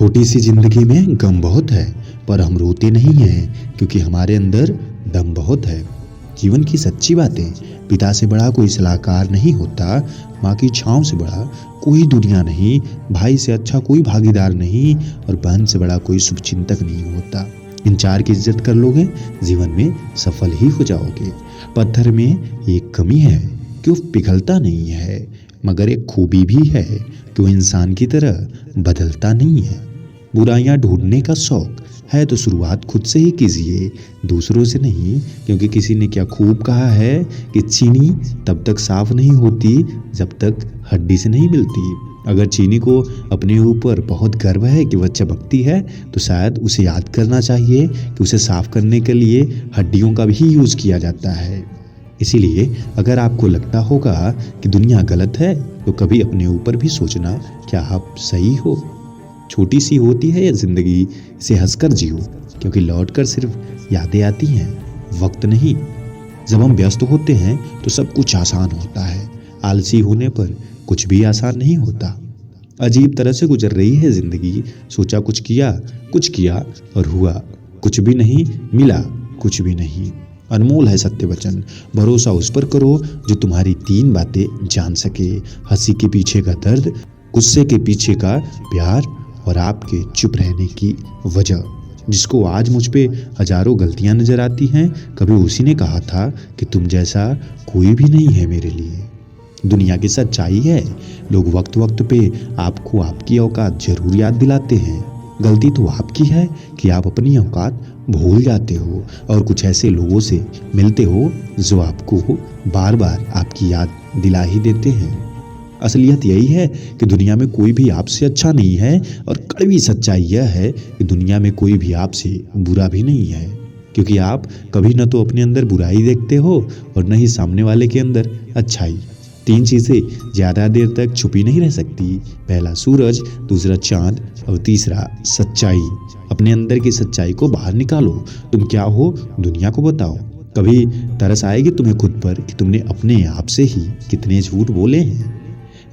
छोटी सी जिंदगी में गम बहुत है, पर हम रोते नहीं हैं क्योंकि हमारे अंदर दम बहुत है। जीवन की सच्ची बातें, पिता से बड़ा कोई सलाहकार नहीं होता, माँ की छाँव से बड़ा कोई दुनिया नहीं, भाई से अच्छा कोई भागीदार नहीं और बहन से बड़ा कोई शुभचिंतक नहीं होता। इन चार की इज्जत कर लोगे, जीवन में सफल ही हो जाओगे। पत्थर में एक कमी है कि वो पिघलता नहीं है, मगर एक खूबी भी है कि वो इंसान की तरह बदलता नहीं है। बुराइयां ढूंढने का शौक है तो शुरुआत खुद से ही कीजिए, दूसरों से नहीं, क्योंकि किसी ने क्या खूब कहा है कि चीनी तब तक साफ नहीं होती जब तक हड्डी से नहीं मिलती। अगर चीनी को अपने ऊपर बहुत गर्व है कि वह चमकती है, तो शायद उसे याद करना चाहिए कि उसे साफ करने के लिए हड्डियों का भी यूज किया जाता है। इसीलिए अगर आपको लगता होगा कि दुनिया गलत है, तो कभी अपने ऊपर भी सोचना, क्या आप सही हो? छोटी सी होती है यह जिंदगी, इसे हंसकर जियो, क्योंकि लौटकर सिर्फ यादें आती हैं, वक्त नहीं। जब हम व्यस्त होते हैं तो सब कुछ आसान होता है, आलसी होने पर कुछ भी आसान नहीं होता। अजीब तरह से गुजर रही है जिंदगी, सोचा कुछ किया और हुआ कुछ भी नहीं, मिला कुछ भी नहीं। अनमोल है सत्य वचन, भरोसा उस पर करो जो तुम्हारी तीन बातें जान सके। हंसी के पीछे का दर्द, गुस्से के पीछे का प्यार और आपके चुप रहने की वजह। जिसको आज मुझ पे हजारों गलतियां नजर आती हैं, कभी उसी ने कहा था कि तुम जैसा कोई भी नहीं है मेरे लिए। दुनिया की सच्चाई है, लोग वक्त वक्त पे आपको आपकी औकात जरूर याद दिलाते हैं। गलती तो आपकी है कि आप अपनी औकात भूल जाते हो और कुछ ऐसे लोगों से मिलते हो जो आपको बार बार आपकी याद दिला ही देते हैं। असलियत यही है कि दुनिया में कोई भी आपसे अच्छा नहीं है, और कड़वी सच्चाई यह है कि दुनिया में कोई भी आपसे बुरा भी नहीं है, क्योंकि आप कभी न तो अपने अंदर बुराई देखते हो और न ही सामने वाले के अंदर अच्छाई। तीन चीजें ज्यादा देर तक छुपी नहीं रह सकती, पहला सूरज, दूसरा चांद और तीसरा सच्चाई। अपने अंदर की सच्चाई को बाहर निकालो। तुम क्या हो, दुनिया को बताओ। कभी तरस आएगी तुम्हें खुद पर कि तुमने अपने आप से ही कितने झूठ बोले हैं।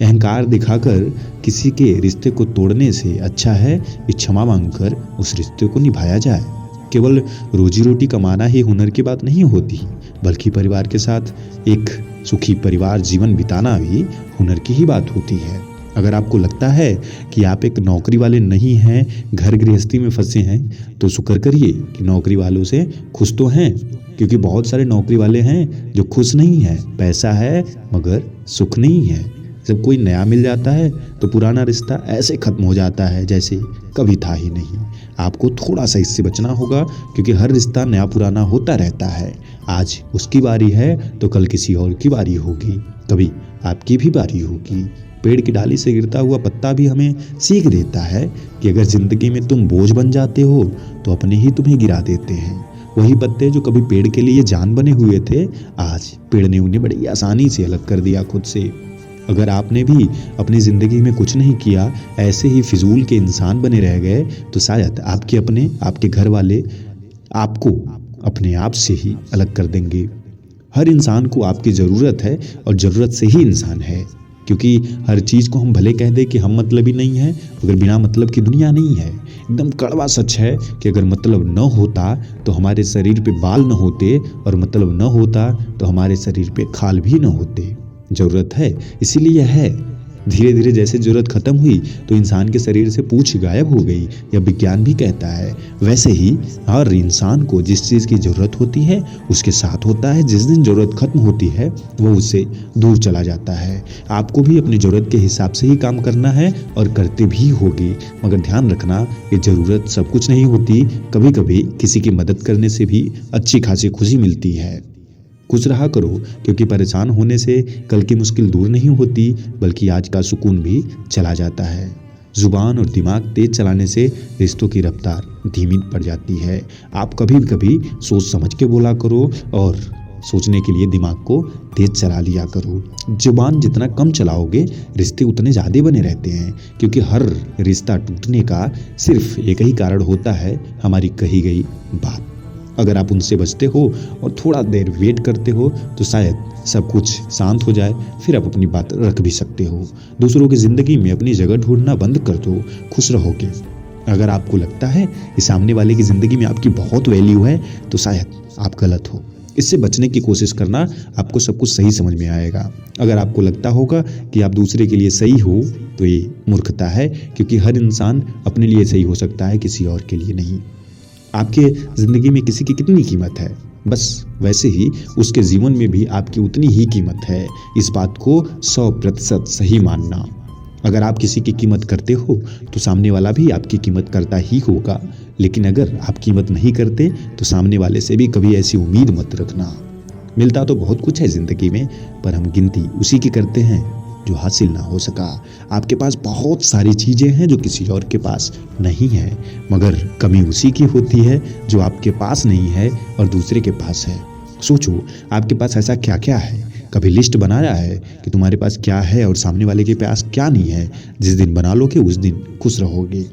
अहंकार दिखाकर किसी के रिश्ते को तोड़ने से अच्छा है कि क्षमा मांगकर उस रिश्ते को निभाया जाए। केवल रोजी रोटी कमाना ही हुनर की बात नहीं होती, बल्कि परिवार के साथ एक सुखी परिवार जीवन बिताना भी हुनर की ही बात होती है। अगर आपको लगता है कि आप एक नौकरी वाले नहीं हैं, घर गृहस्थी में फंसे हैं, तो शुक्र करिए कि नौकरी वालों से खुश तो हैं, क्योंकि बहुत सारे नौकरी वाले हैं जो खुश नहीं हैं। पैसा है मगर सुख नहीं है। जब कोई नया मिल जाता है तो पुराना रिश्ता ऐसे खत्म हो जाता है जैसे कभी था ही नहीं। आपको थोड़ा सा इससे बचना होगा, क्योंकि हर रिश्ता नया पुराना होता रहता है। आज उसकी बारी है तो कल किसी और की बारी होगी, कभी आपकी भी बारी होगी। पेड़ की डाली से गिरता हुआ पत्ता भी हमें सीख देता है कि अगर जिंदगी में तुम बोझ बन जाते हो तो अपने ही तुम्हें गिरा देते हैं। वही पत्ते जो कभी पेड़ के लिए जान बने हुए थे, आज पेड़ ने उन्हें बड़ी आसानी से अलग कर दिया खुद से। अगर आपने भी अपनी ज़िंदगी में कुछ नहीं किया, ऐसे ही फिजूल के इंसान बने रह गए, तो शायद आपके घर वाले आपको अपने आप से ही अलग कर देंगे। हर इंसान को आपकी ज़रूरत है और ज़रूरत से ही इंसान है, क्योंकि हर चीज़ को हम भले कह दे कि हम मतलबी नहीं है, मगर बिना मतलब की दुनिया नहीं है। एकदम कड़वा सच है कि अगर मतलब न होता तो हमारे शरीर पे बाल न होते, और मतलब न होता तो हमारे शरीर पे खाल भी न होते। जरूरत है, इसीलिए है। धीरे धीरे जैसे जरूरत खत्म हुई तो इंसान के शरीर से पूंछ गायब हो गई, यह विज्ञान भी कहता है। वैसे ही हर इंसान को जिस चीज़ की जरूरत होती है उसके साथ होता है, जिस दिन जरूरत खत्म होती है वो उससे दूर चला जाता है। आपको भी अपनी जरूरत के हिसाब से ही काम करना है और करते भी होगी, मगर ध्यान रखना ये जरूरत सब कुछ नहीं होती। कभी कभी किसी की मदद करने से भी अच्छी खासी खुशी मिलती है। खुश रहा करो, क्योंकि परेशान होने से कल की मुश्किल दूर नहीं होती, बल्कि आज का सुकून भी चला जाता है। जुबान और दिमाग तेज चलाने से रिश्तों की रफ्तार धीमी पड़ जाती है। आप कभी कभी सोच समझ के बोला करो और सोचने के लिए दिमाग को तेज चला लिया करो। जुबान जितना कम चलाओगे, रिश्ते उतने ज़्यादा बने रहते हैं, क्योंकि हर रिश्ता टूटने का सिर्फ एक ही कारण होता है, हमारी कही गई बात। अगर आप उनसे बचते हो और थोड़ा देर वेट करते हो तो शायद सब कुछ शांत हो जाए, फिर आप अपनी बात रख भी सकते हो। दूसरों की ज़िंदगी में अपनी जगह ढूंढना बंद कर दो, खुश रहोगे। अगर आपको लगता है कि सामने वाले की ज़िंदगी में आपकी बहुत वैल्यू है तो शायद आप गलत हो। इससे बचने की कोशिश करना, आपको सब कुछ सही समझ में आएगा। अगर आपको लगता होगा कि आप दूसरे के लिए सही हो तो ये मूर्खता है, क्योंकि हर इंसान अपने लिए सही हो सकता है, किसी और के लिए नहीं। आपके ज़िंदगी में किसी की कितनी कीमत है, बस वैसे ही उसके जीवन में भी आपकी उतनी ही कीमत है। इस बात को 100% सही मानना। अगर आप किसी की कीमत करते हो तो सामने वाला भी आपकी कीमत करता ही होगा, लेकिन अगर आप कीमत नहीं करते तो सामने वाले से भी कभी ऐसी उम्मीद मत रखना। मिलता तो बहुत कुछ है ज़िंदगी में, पर हम गिनती उसी की करते हैं जो हासिल ना हो सका। आपके पास बहुत सारी चीज़ें हैं जो किसी और के पास नहीं है, मगर कमी उसी की होती है जो आपके पास नहीं है और दूसरे के पास है। सोचो, आपके पास ऐसा क्या क्या है? कभी लिस्ट बनाया है कि तुम्हारे पास क्या है और सामने वाले के पास क्या नहीं है? जिस दिन बना लोगे उस दिन खुश रहोगे।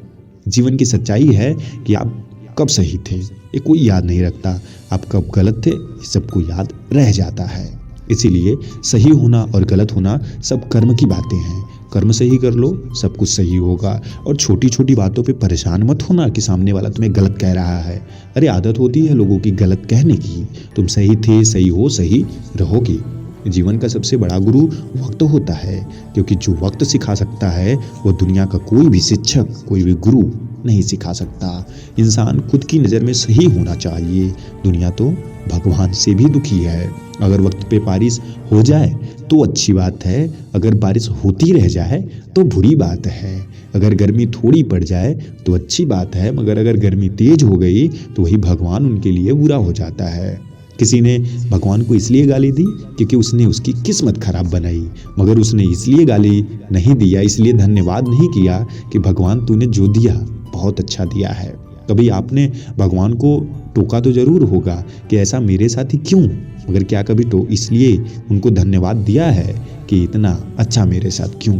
जीवन की सच्चाई है कि आप कब सही थे ये कोई याद नहीं रखता, आप कब गलत थे ये सबको याद रह जाता है। इसीलिए सही होना और गलत होना सब कर्म की बातें हैं। कर्म सही कर लो, सब कुछ सही होगा। और छोटी छोटी बातों पे परेशान मत होना कि सामने वाला तुम्हें गलत कह रहा है। अरे आदत होती है लोगों की गलत कहने की। तुम सही थे, सही हो, सही रहोगे। जीवन का सबसे बड़ा गुरु वक्त होता है, क्योंकि जो वक्त सिखा सकता है वो दुनिया का कोई भी शिक्षक, कोई भी गुरु नहीं सिखा सकता। इंसान खुद की नज़र में सही होना चाहिए। दुनिया तो भगवान से भी दुखी है। अगर वक्त पे बारिश हो जाए तो अच्छी बात है, अगर बारिश होती रह जाए तो बुरी बात है। अगर गर्मी थोड़ी पड़ जाए तो अच्छी बात है, मगर अगर गर्मी तेज हो गई तो वही भगवान उनके लिए बुरा हो जाता है। किसी ने भगवान को इसलिए गाली दी क्योंकि उसने उसकी किस्मत खराब बनाई, मगर उसने इसलिए गाली नहीं दिया, इसलिए धन्यवाद नहीं किया कि भगवान तूने जो दिया बहुत अच्छा दिया है। कभी आपने भगवान को टोका तो जरूर होगा कि ऐसा मेरे साथ ही क्यों, मगर क्या कभी तो इसलिए उनको धन्यवाद दिया है कि इतना अच्छा मेरे साथ क्यों?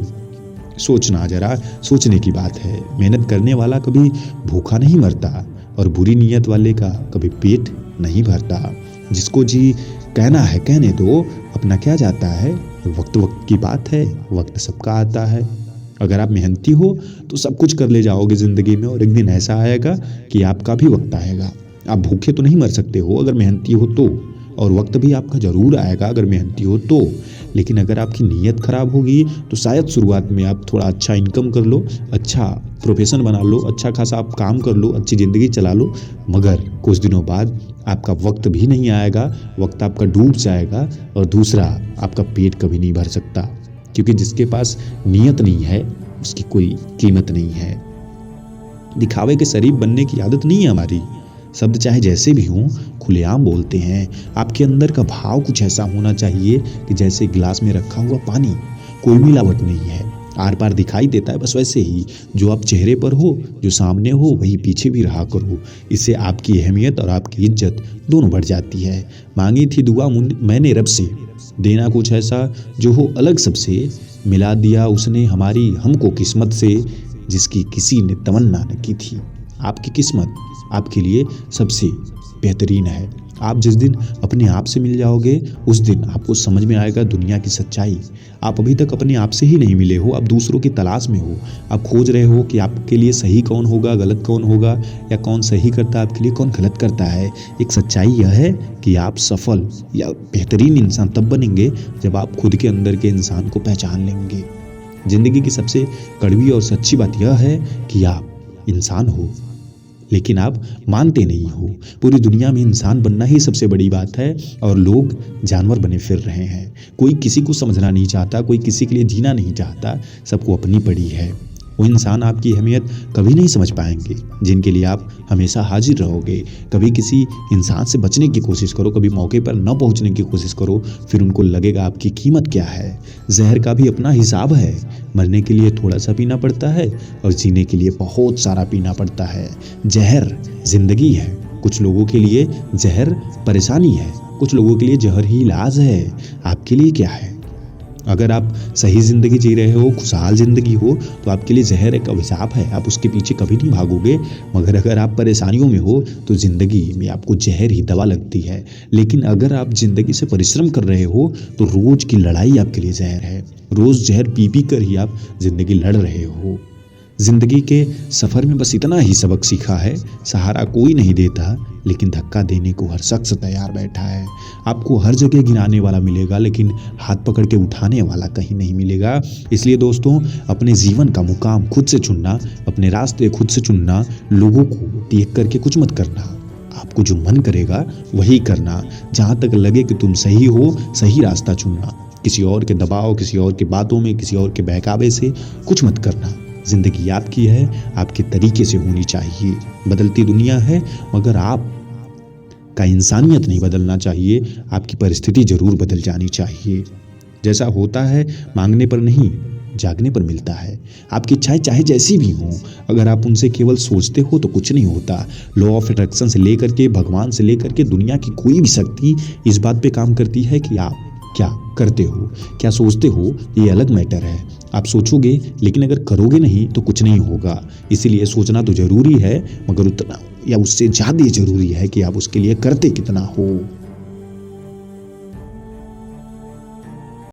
सोचना, जरा सोचने की बात है। मेहनत करने वाला कभी भूखा नहीं मरता और बुरी नीयत वाले का कभी पेट नहीं भरता। जिसको जी कहना है कहने दो, अपना क्या जाता है। वक्त वक्त की बात है, वक्त सबका आता है। अगर आप मेहनती हो तो सब कुछ कर ले जाओगे ज़िंदगी में, और एक दिन ऐसा आएगा कि आपका भी वक्त आएगा। आप भूखे तो नहीं मर सकते हो अगर मेहनती हो तो, और वक्त भी आपका ज़रूर आएगा अगर मेहनती हो तो। लेकिन अगर आपकी नीयत ख़राब होगी तो शायद शुरुआत में आप थोड़ा अच्छा इनकम कर लो, अच्छा प्रोफेशन बना लो, अच्छा खासा आप काम कर लो, अच्छी ज़िंदगी चला लो, मगर कुछ दिनों बाद आपका वक्त भी नहीं आएगा, वक्त आपका डूब जाएगा। और दूसरा, आपका पेट कभी नहीं भर सकता, क्योंकि जिसके पास नीयत नहीं है उसकी कोई कीमत नहीं है। दिखावे के शरीफ बनने की आदत नहीं है हमारी। शब्द चाहे जैसे भी हों खुलेआम बोलते हैं। आपके अंदर का भाव कुछ ऐसा होना चाहिए कि जैसे गिलास में रखा हुआ पानी, कोई मिलावट नहीं है, आर पार दिखाई देता है, बस वैसे ही जो आप चेहरे पर हो, जो सामने हो, वही पीछे भी रहा करो। इससे आपकी अहमियत और आपकी इज्जत दोनों बढ़ जाती है। मांगी थी दुआ मैंने रब से, देना कुछ ऐसा जो हो अलग सबसे, मिला दिया उसने हमारी हमको किस्मत से, जिसकी किसी ने तमन्ना न की थी। आपकी किस्मत आपके लिए सबसे बेहतरीन है। आप जिस दिन अपने आप से मिल जाओगे उस दिन आपको समझ में आएगा दुनिया की सच्चाई। आप अभी तक अपने आप से ही नहीं मिले हो, आप दूसरों की तलाश में हो। आप खोज रहे हो कि आपके लिए सही कौन होगा, गलत कौन होगा, या कौन सही करता है आपके लिए, कौन गलत करता है। एक सच्चाई यह है कि आप सफल या बेहतरीन इंसान तब बनेंगे जब आप खुद के अंदर के इंसान को पहचान लेंगे। जिंदगी की सबसे कड़वी और सच्ची बात यह है कि आप इंसान हो लेकिन आप मानते नहीं हो। पूरी दुनिया में इंसान बनना ही सबसे बड़ी बात है और लोग जानवर बने फिर रहे हैं। कोई किसी को समझना नहीं चाहता, कोई किसी के लिए जीना नहीं चाहता, सबको अपनी पड़ी है। वो इंसान आपकी अहमियत कभी नहीं समझ पाएंगे जिनके लिए आप हमेशा हाजिर रहोगे। कभी किसी इंसान से बचने की कोशिश करो, कभी मौके पर न पहुंचने की कोशिश करो, फिर उनको लगेगा आपकी कीमत क्या है। जहर का भी अपना हिसाब है। मरने के लिए थोड़ा सा पीना पड़ता है और जीने के लिए बहुत सारा पीना पड़ता है। जहर जिंदगी है, कुछ लोगों के लिए जहर परेशानी है, कुछ लोगों के लिए जहर ही इलाज है। आपके लिए क्या है? अगर आप सही ज़िंदगी जी रहे हो, खुशहाल ज़िंदगी हो, तो आपके लिए जहर एक अभिशाप है, आप उसके पीछे कभी नहीं भागोगे। मगर अगर आप परेशानियों में हो तो ज़िंदगी में आपको जहर ही दवा लगती है। लेकिन अगर आप ज़िंदगी से परिश्रम कर रहे हो तो रोज़ की लड़ाई आपके लिए जहर है। रोज़ जहर पी पी कर ही आप ज़िंदगी लड़ रहे हो। जिंदगी के सफर में बस इतना ही सबक सीखा है, सहारा कोई नहीं देता, लेकिन धक्का देने को हर शख्स तैयार बैठा है। आपको हर जगह गिराने वाला मिलेगा, लेकिन हाथ पकड़ के उठाने वाला कहीं नहीं मिलेगा। इसलिए दोस्तों, अपने जीवन का मुकाम खुद से चुनना, अपने रास्ते खुद से चुनना, लोगों को देख करके कुछ मत करना। आपको जो मन करेगा वही करना। जहां तक लगे कि तुम सही हो, सही रास्ता चुनना। किसी और के दबाव, किसी और की बातों में, किसी और के बहकावे से कुछ मत करना। जिंदगी आपकी है, आपके तरीके से होनी चाहिए। बदलती दुनिया है, मगर आप का इंसानियत नहीं बदलना चाहिए। आपकी परिस्थिति जरूर बदल जानी चाहिए। जैसा होता है मांगने पर नहीं, जागने पर मिलता है। आपकी इच्छाएं चाहे जैसी भी हों, अगर आप उनसे केवल सोचते हो तो कुछ नहीं होता। लॉ ऑफ अट्रैक्शन से लेकर के, भगवान से लेकर के, दुनिया की कोई भी शक्ति इस बात पे काम करती है कि आप क्या करते हो, क्या सोचते हो, ये अलग मैटर है। आप सोचोगे, लेकिन अगर करोगे नहीं तो कुछ नहीं होगा। इसीलिए सोचना तो जरूरी है, मगर उतना या उससे ज्यादा जरूरी है कि आप उसके लिए करते कितना हो।